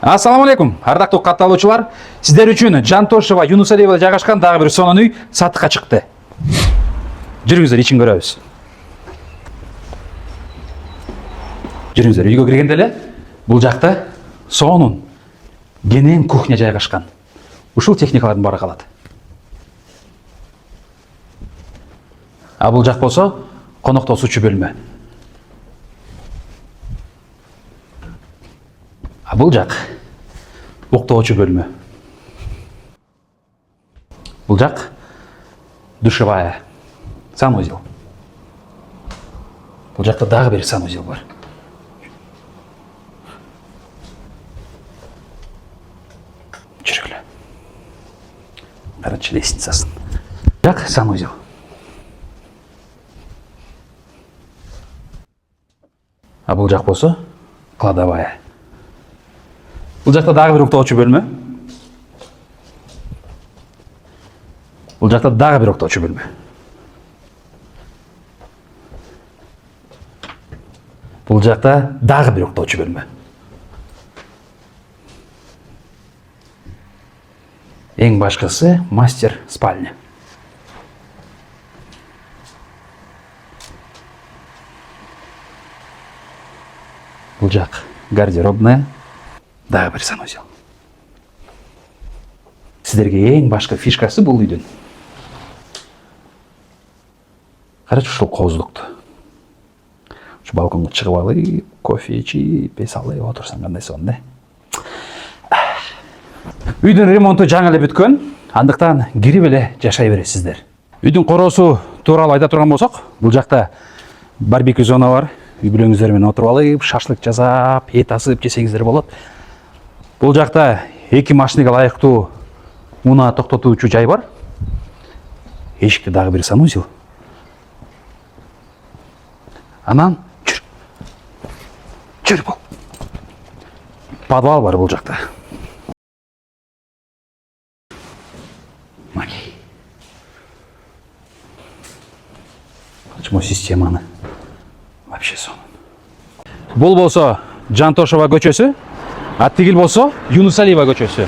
Ассаламу алейкум, ардактуу катталуучулар. Сиздер үчүн Жантошева, Юнусалиевада жайгашкан дагы бир сонун үй сатыкка чыкты. Жүрүңүздөр, ичин көрөбүз. Жүрүңүздөр, үйгө киргенде эле бул жакта сонун кенен кухня жайгашкан. Ушул техникалардын баары калат. А бул жак болсо коноктосуучу бөлмө. А бул жак уктоочу бөлмө. Бул жак душевая, санузел. Бул жакта дагы бир санузел бар. Жүргүлө. Карачы лестницасын. Жак санузел. А бул жак болсо кладовая. Бул жакта дагы бир уктоочу бөлмө. Бул жакта дагы бир уктоочу бөлмө. Бул жакта дагы бир уктоочу бөлмө. Эң башкысы мастер спальня. Бул жак гардеробная. Дагы бир санузел. Сиздерге эң башкы фишкасы бул үйдүн. Карачы ушул коздукту. Ушу балконго чыгып алып, кофе ичип, эс алып отурсаң кандай сонун, Үйдүн ремонту жаңы эле бүткөн, андыктан кирип эле жашай бересиздер. Үйдүн короосу тууралуу айта турган болсок, бул жакта барбекю зона бар. Үй бүлөңүздөр менен отуруп алып, шашлык жасап, эт асып жесеңиздер болот. Бул жакта эки машинага ылайыктуу унаа токтотуучу жай бар. Эшикте дагы бир санузел. Анан жүр бул. Подвал бар бул жакта. Макей. Качмо системаны. Вообще сонун. Бул болсо Жантошева көчөсү, а тигил болсо Юнусалиева көчөсү.